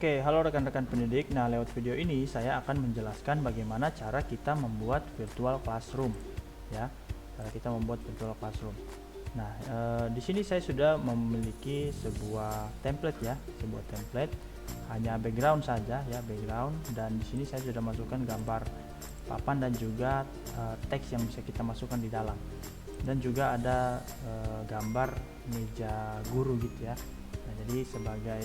Oke, halo rekan-rekan pendidik. Nah, lewat video ini saya akan menjelaskan bagaimana cara kita membuat virtual classroom, ya. Cara kita membuat virtual classroom. Nah, di sini saya sudah memiliki sebuah template ya, sebuah template hanya background saja ya, background. Dan di sini saya sudah masukkan gambar papan dan juga teks yang bisa kita masukkan di dalam. Dan juga ada gambar meja guru gitu ya. Nah, jadi sebagai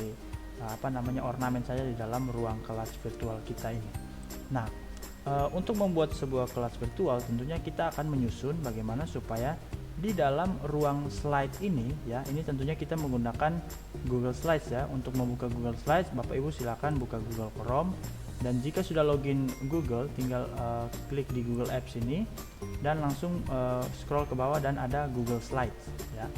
ornamen saja di dalam ruang kelas virtual kita ini. Nah, untuk membuat sebuah kelas virtual tentunya kita akan menyusun bagaimana supaya di dalam ruang slide ini ya, ini tentunya kita menggunakan Google Slides ya. Untuk membuka Google Slides, Bapak Ibu silakan buka Google Chrome, dan jika sudah login Google tinggal klik di Google Apps ini dan langsung scroll ke bawah dan ada Google Slides ya.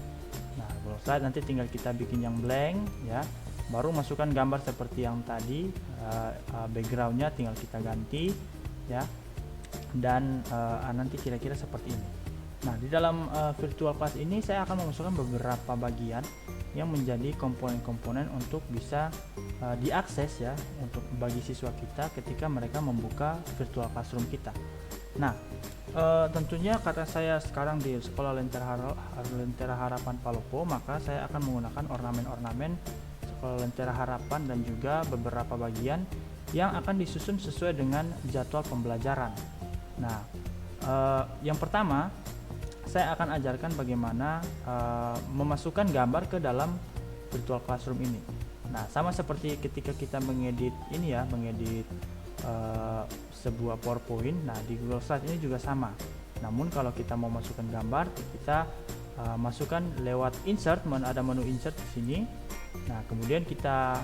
Nah, Google Slides nanti tinggal kita bikin yang blank ya. Baru masukkan gambar seperti yang tadi, backgroundnya tinggal kita ganti ya, dan nanti kira-kira seperti ini. Nah, di dalam virtual class ini saya akan memasukkan beberapa bagian yang menjadi komponen-komponen untuk bisa diakses ya, untuk bagi siswa kita ketika mereka membuka virtual classroom kita. Nah, tentunya karena saya sekarang di Sekolah Lentera Harapan Palopo, maka saya akan menggunakan ornamen-ornamen Sekolah Lentera Harapan dan juga beberapa bagian yang akan disusun sesuai dengan jadwal pembelajaran. Nah, yang pertama saya akan ajarkan bagaimana memasukkan gambar ke dalam virtual classroom ini. Nah, sama seperti ketika kita mengedit ini ya, mengedit sebuah PowerPoint. Nah, di Google Slides ini juga sama. Namun kalau kita mau masukkan gambar, kita masukkan lewat insert, ada menu insert di sini. Nah, kemudian kita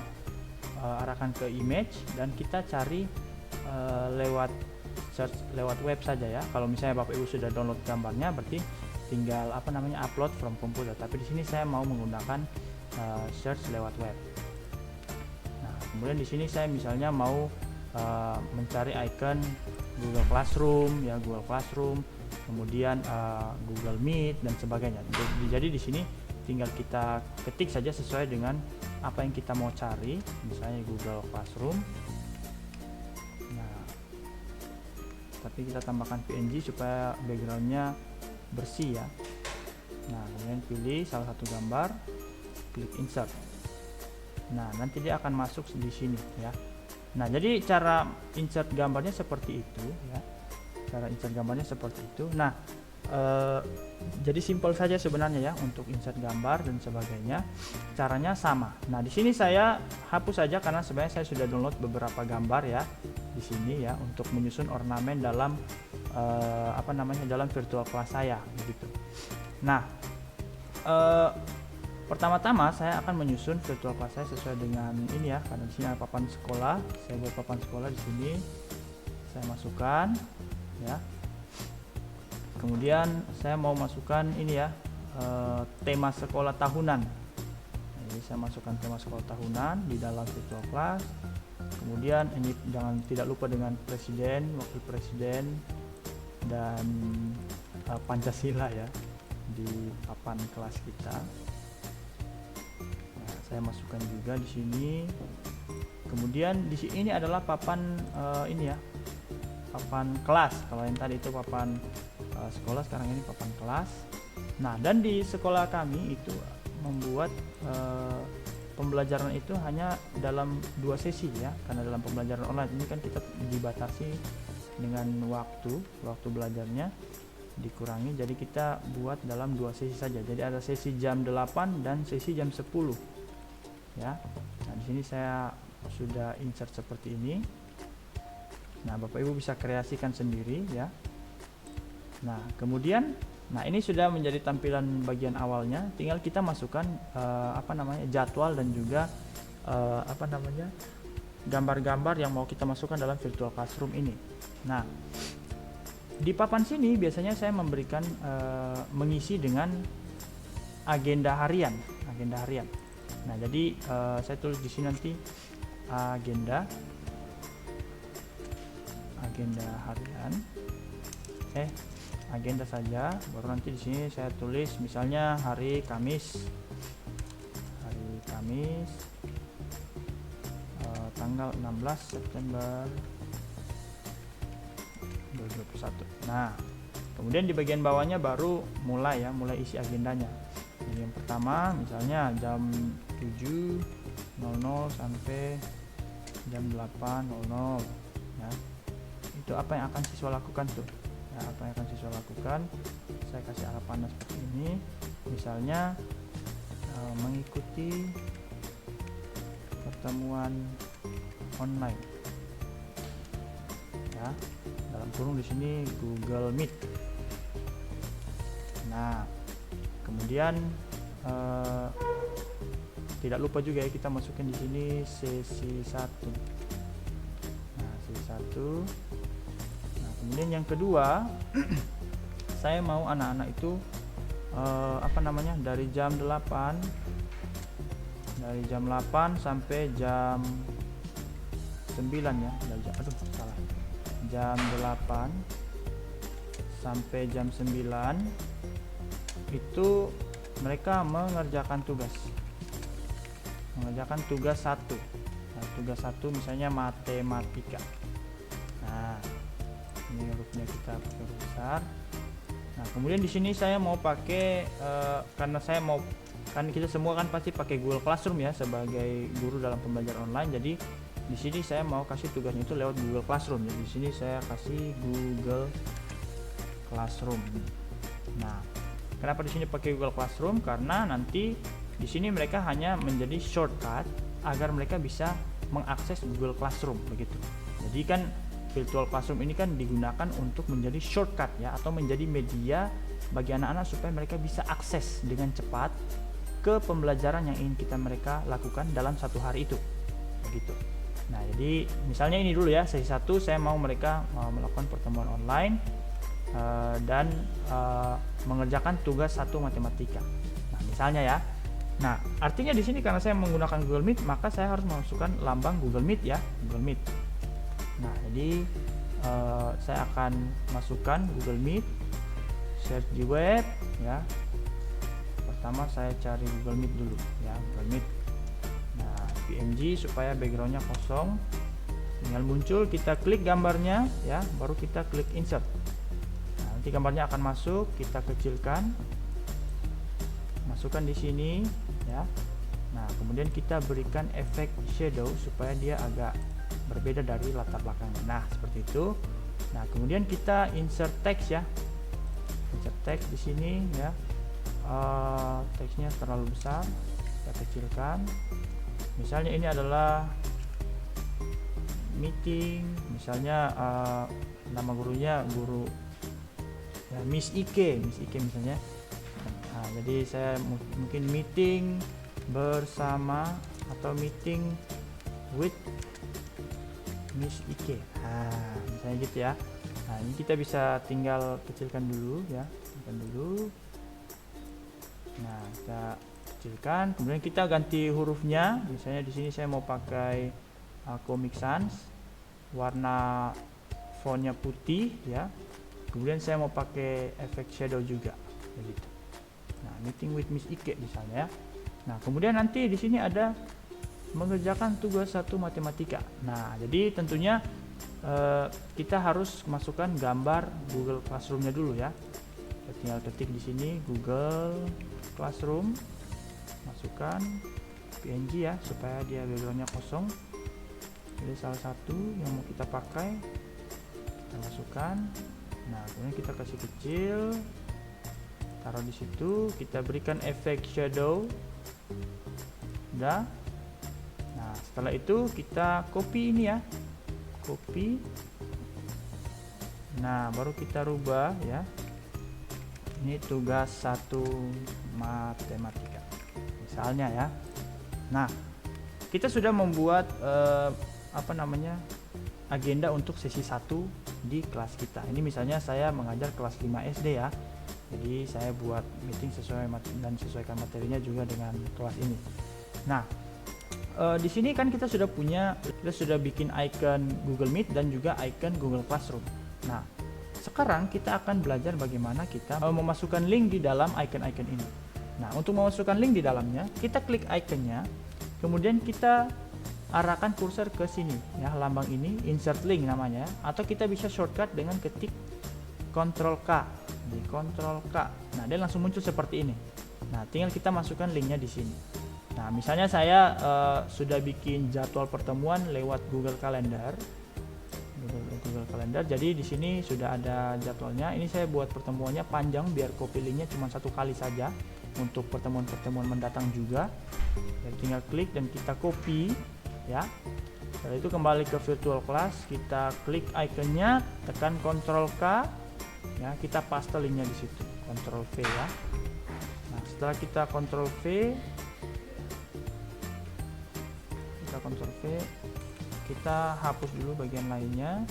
arahkan ke image dan kita cari lewat search lewat web saja ya. Kalau misalnya Bapak Ibu sudah download gambarnya, berarti tinggal upload from computer. Tapi di sini saya mau menggunakan search lewat web. Nah, kemudian di sini saya misalnya mau mencari icon Google Classroom ya, Google Classroom, kemudian Google Meet dan sebagainya. Jadi di sini tinggal kita ketik saja sesuai dengan apa yang kita mau cari, misalnya Google Classroom. Nah, tapi kita tambahkan PNG supaya backgroundnya bersih ya. Nah, kemudian pilih salah satu gambar, klik insert. Nah, nanti dia akan masuk di sini ya. Nah, jadi cara insert gambarnya seperti itu ya. Cara insert gambarnya seperti itu. Nah, jadi simpel saja sebenarnya ya untuk insert gambar dan sebagainya. Caranya sama. Nah, di sini saya hapus saja karena sebenarnya saya sudah download beberapa gambar ya di sini ya untuk menyusun ornamen dalam dalam virtual class saya begitu. Nah, pertama-tama saya akan menyusun virtual class saya sesuai dengan ini ya, karena di sini ada papan sekolah. Saya buat papan sekolah di sini. Saya masukkan ya. Kemudian saya mau masukkan ini ya, tema sekolah tahunan. Jadi saya masukkan tema sekolah tahunan di dalam virtual class. Kemudian ini jangan tidak lupa dengan presiden, wakil presiden, dan Pancasila ya di papan kelas kita. Nah, saya masukkan juga di sini. Kemudian di sini adalah papan ini ya, papan kelas. Kalau yang tadi itu papan sekolah, sekarang ini papan kelas. Nah, dan di sekolah kami itu membuat pembelajaran itu hanya dalam 2 sesi ya, karena dalam pembelajaran online ini kan kita dibatasi dengan waktu belajarnya dikurangi, jadi kita buat dalam 2 sesi saja. Jadi ada sesi jam 8 dan sesi jam 10 ya. Nah, di sini saya sudah insert seperti ini. Nah, Bapak Ibu bisa kreasikan sendiri ya. Nah, kemudian ini sudah menjadi tampilan bagian awalnya. Tinggal kita masukkan jadwal dan juga gambar-gambar yang mau kita masukkan dalam virtual classroom ini. Nah, di papan sini biasanya saya memberikan mengisi dengan agenda harian. Nah, jadi saya tulis di sini nanti agenda harian. Agenda saja, baru nanti di sini saya tulis misalnya hari Kamis tanggal 16 September 2021. Nah, kemudian di bagian bawahnya baru mulai isi agendanya. Jadi yang pertama misalnya jam 7.00 sampai jam 8.00 ya. Itu apa yang akan siswa lakukan tuh? Ya, apa yang akan siswa lakukan? Saya kasih arah panah seperti ini. Misalnya mengikuti pertemuan online. Ya, dalam kurung di sini Google Meet. Nah, kemudian tidak lupa juga ya kita masukin di sini sesi 1. Nah, sesi 1. Nah, kemudian yang kedua, saya mau anak-anak itu dari jam 8 sampai jam 9 ya. Jam 8 sampai jam 9 itu mereka mengerjakan tugas 1. Nah, tugas 1 misalnya matematika. Nah, ini hurufnya kita pakai huruf besar. Nah, kemudian di sini saya mau pakai karena saya mau, kan kita semua kan pasti pakai Google Classroom ya sebagai guru dalam pembelajaran online. Jadi di sini saya mau kasih tugasnya itu lewat Google Classroom. Jadi di sini saya kasih Google Classroom. Nah, kenapa di sini pakai Google Classroom? Karena nanti di sini mereka hanya menjadi shortcut agar mereka bisa mengakses Google Classroom begitu. Jadi kan virtual classroom ini kan digunakan untuk menjadi shortcut ya, atau menjadi media bagi anak-anak supaya mereka bisa akses dengan cepat ke pembelajaran yang ingin mereka lakukan dalam satu hari itu begitu. Nah, jadi misalnya ini dulu ya, sesi 1 saya mau mereka melakukan pertemuan online dan mengerjakan tugas 1 matematika. Nah, misalnya ya. Nah, artinya di sini karena saya menggunakan Google Meet, maka saya harus memasukkan lambang Google Meet ya, Google Meet. Nah, jadi saya akan masukkan Google Meet, search di web ya. Pertama saya cari Google Meet dulu ya, Google Meet. Nah, PNG supaya backgroundnya kosong, tinggal muncul, kita klik gambarnya ya, baru kita klik insert. Nah, nanti gambarnya akan masuk, kita kecilkan, masukkan di sini ya. Nah, kemudian kita berikan efek shadow supaya dia agak berbeda dari latar belakangnya. Nah, seperti itu. Nah, kemudian kita insert text ya, insert text di sini ya. Teksnya terlalu besar, kita kecilkan. Misalnya ini adalah meeting, misalnya nama gurunya guru ya, Miss Ike misalnya. Nah, jadi saya mungkin meeting bersama atau meeting with Miss Ike. Nah, misalnya gitu ya. Nah, ini kita bisa tinggal kecilkan dulu ya, kecilkan dulu. Nah, kita kecilkan, kemudian kita ganti hurufnya. Misalnya di sini saya mau pakai Comic Sans, warna fontnya putih ya. Kemudian saya mau pakai efek shadow juga, begitu. Nah, meeting with Miss Ike misalnya. Nah, kemudian nanti di sini ada mengerjakan tugas 1 matematika. Nah, jadi tentunya kita harus masukkan gambar Google Classroom-nya dulu ya. Kita tinggal ketik di sini Google Classroom, masukkan PNG ya supaya dia backgroundnya kosong. Jadi salah satu yang mau kita pakai, kita masukkan. Nah, kemudian kita kasih kecil, taruh di situ, kita berikan efek shadow. Udah. Nah, setelah itu kita copy ini ya, copy. Nah, baru kita rubah ya. Ini tugas 1 matematika misalnya ya. Nah, kita sudah membuat agenda untuk sesi 1 di kelas kita. Ini misalnya saya mengajar kelas 5 SD ya. Jadi saya buat meeting dan sesuaikan materinya juga dengan kelas ini. Nah, di sini kan kita sudah bikin icon Google Meet dan juga icon Google Classroom. Nah, sekarang kita akan belajar bagaimana kita memasukkan link di dalam icon-icon ini. Nah, untuk memasukkan link di dalamnya, kita klik iconnya, kemudian kita arahkan kursor ke sini ya, lambang ini insert link namanya, atau kita bisa shortcut dengan ketik Ctrl K, di Ctrl K. Nah, dia langsung muncul seperti ini. Nah, tinggal kita masukkan linknya di sini. Nah, misalnya saya sudah bikin jadwal pertemuan lewat Google Calendar. Google Calendar. Jadi di sini sudah ada jadwalnya. Ini saya buat pertemuannya panjang biar copy linknya cuma 1 kali saja untuk pertemuan-pertemuan mendatang juga. Jadi tinggal klik dan kita copy ya. Setelah itu kembali ke virtual class, kita klik ikonnya, tekan Ctrl K ya, kita paste linknya di situ. Ctrl V ya. Nah, setelah kita Ctrl V, kita hapus dulu bagian lainnya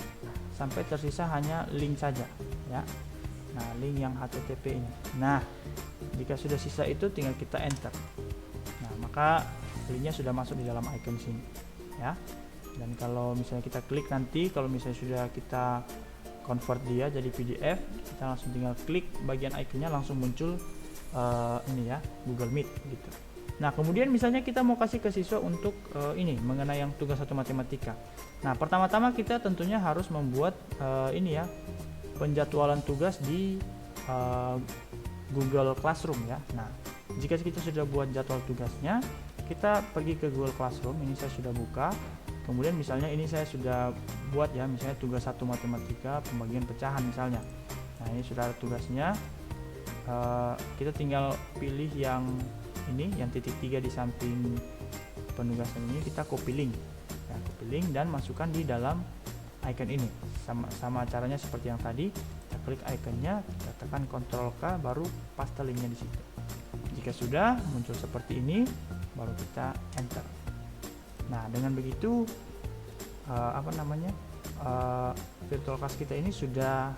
sampai tersisa hanya link saja ya. Nah, link yang HTTP ini. Nah, jika sudah sisa itu tinggal kita enter. Nah, maka linknya sudah masuk di dalam icon sini ya. Dan kalau misalnya kita klik nanti, kalau misalnya sudah kita convert dia jadi PDF, kita langsung tinggal klik bagian ikonnya, langsung muncul ini ya, Google Meet gitu. Nah, kemudian misalnya kita mau kasih ke siswa untuk ini mengenai yang tugas 1 matematika. Nah, pertama-tama kita tentunya harus membuat ini ya, penjadwalan tugas di Google Classroom ya. Nah, jika kita sudah buat jadwal tugasnya, kita pergi ke Google Classroom. Ini saya sudah buka. Kemudian misalnya ini saya sudah buat ya, misalnya tugas 1 matematika pembagian pecahan misalnya. Nah, ini sudah ada tugasnya. Kita tinggal pilih yang ini, yang titik 3 di samping penugasan ini, kita copy link ya, copy link dan masukkan di dalam icon ini. Sama caranya seperti yang tadi, kita klik iconnya, kita tekan Ctrl K, baru paste linknya di situ. Jika sudah muncul seperti ini, baru kita enter. Nah, dengan begitu virtual class kita ini sudah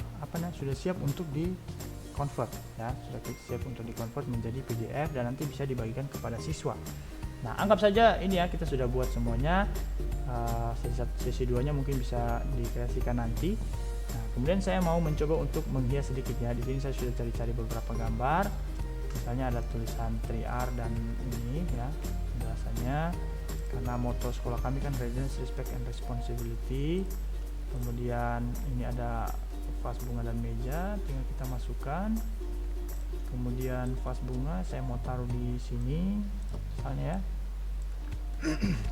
sudah siap untuk di convert ya, sudah siap untuk di convert menjadi PDF dan nanti bisa dibagikan kepada siswa. Nah, anggap saja ini ya, kita sudah buat semuanya. Sesi 2-nya mungkin bisa dikreasikan nanti. Nah, kemudian saya mau mencoba untuk menghias sedikit ya. Di sini saya sudah cari-cari beberapa gambar. Misalnya ada tulisan 3R dan ini ya, penjelasannya. Karena moto sekolah kami kan Resilience, Respect and Responsibility. Kemudian ini ada vas bunga dan meja, tinggal kita masukkan. Kemudian vas bunga saya mau taruh di sini misalnya ya.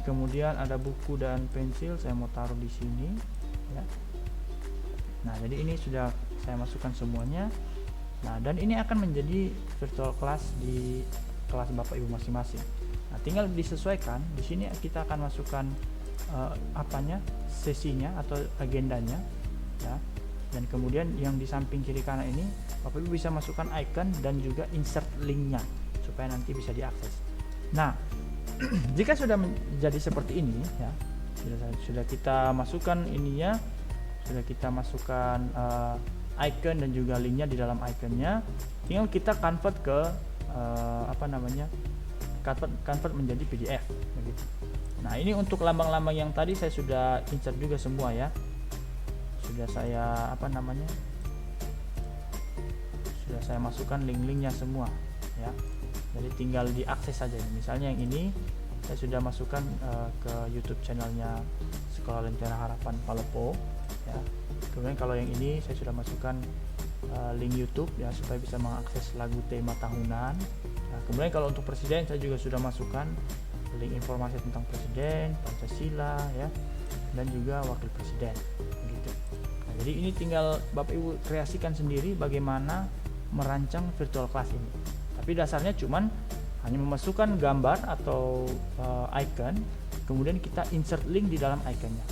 Kemudian ada buku dan pensil saya mau taruh di sini ya. Nah, jadi ini sudah saya masukkan semuanya. Nah, dan ini akan menjadi virtual class di kelas Bapak Ibu masing-masing. Nah, tinggal disesuaikan. Di sini kita akan masukkan sesinya atau agendanya ya. Dan kemudian yang di samping kiri kanan ini Bapak Ibu bisa masukkan icon dan juga insert linknya supaya nanti bisa diakses. Nah, jika sudah menjadi seperti ini ya, sudah kita masukkan ininya, sudah kita masukkan icon dan juga linknya di dalam iconnya, tinggal kita convert ke convert menjadi PDF begitu. Nah, ini untuk lambang-lambang yang tadi saya sudah insert juga semua ya. Sudah saya sudah saya masukkan link-linknya semua ya. Jadi tinggal diakses saja. Misalnya yang ini saya sudah masukkan ke YouTube channelnya Sekolah Lentera Harapan Palopo ya. Kemudian kalau yang ini saya sudah masukkan link YouTube ya, supaya bisa mengakses lagu tema tahunan. Nah, kemudian kalau untuk presiden saya juga sudah masukkan link informasi tentang presiden, Pancasila ya, dan juga wakil presiden gitu. Nah, jadi ini tinggal Bapak Ibu kreasikan sendiri bagaimana merancang virtual class ini. Tapi dasarnya cuman hanya memasukkan gambar atau icon, kemudian kita insert link di dalam iconnya.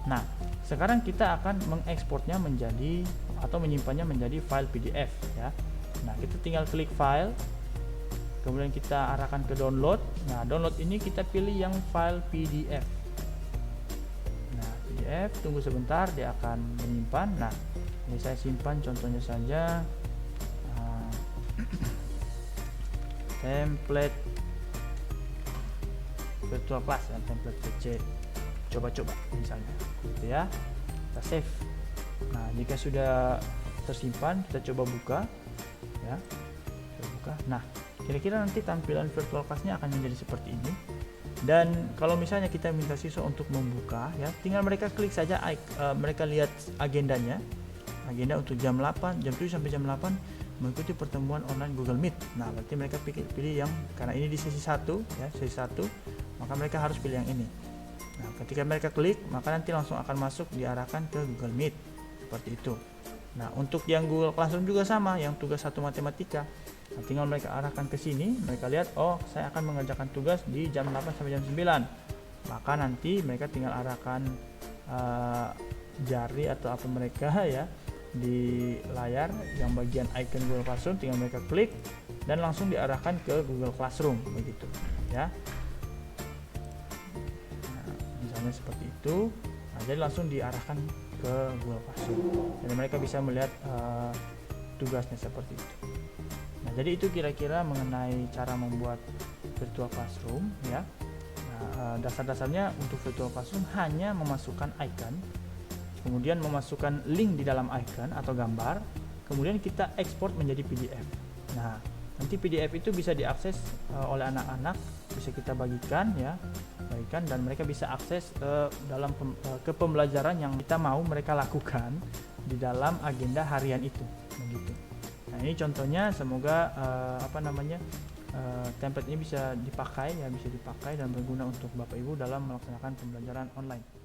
Nah, sekarang kita akan mengekspornya menjadi atau menyimpannya menjadi file PDF ya. Nah, kita tinggal klik file, kemudian kita arahkan ke download. Nah, download ini kita pilih yang file PDF. Nah, PDF, tunggu sebentar, dia akan menyimpan. Nah, ini saya simpan contohnya saja. Template virtual class ya, template VC coba-coba misalnya gitu ya, kita save. Nah, jika sudah tersimpan kita coba buka ya, Nah, kira-kira nanti tampilan virtual class-nya akan menjadi seperti ini. Dan kalau misalnya kita minta siswa untuk membuka, ya tinggal mereka klik saja, mereka lihat agendanya, agenda untuk jam 8, jam 7 sampai jam 8 mengikuti pertemuan online Google Meet. Nah, berarti mereka pilih yang, karena ini di sesi 1 ya, sesi 1, maka mereka harus pilih yang ini. Nah, ketika mereka klik, maka nanti langsung akan masuk, diarahkan ke Google Meet seperti itu. Nah, untuk yang Google Classroom juga sama, yang tugas 1 matematika. Nah, tinggal mereka arahkan ke sini, mereka lihat, oh saya akan mengerjakan tugas di jam 8 sampai jam 9. Maka nanti mereka tinggal arahkan jari atau apa mereka ya di layar yang bagian icon Google Classroom, tinggal mereka klik dan langsung diarahkan ke Google Classroom begitu ya. Nah, misalnya seperti itu. Nah, jadi langsung diarahkan ke Google Classroom dan mereka bisa melihat tugasnya seperti itu. Nah, jadi itu kira-kira mengenai cara membuat virtual classroom ya. Nah, dasar-dasarnya untuk virtual classroom hanya memasukkan icon, kemudian memasukkan link di dalam icon atau gambar, kemudian kita ekspor menjadi PDF. Nah, nanti PDF itu bisa diakses oleh anak-anak, bisa kita bagikan ya, dan mereka bisa akses ke pembelajaran yang kita mau mereka lakukan di dalam agenda harian itu, begitu. Nah, ini contohnya, semoga template ini bisa dipakai dan berguna untuk Bapak Ibu dalam melaksanakan pembelajaran online.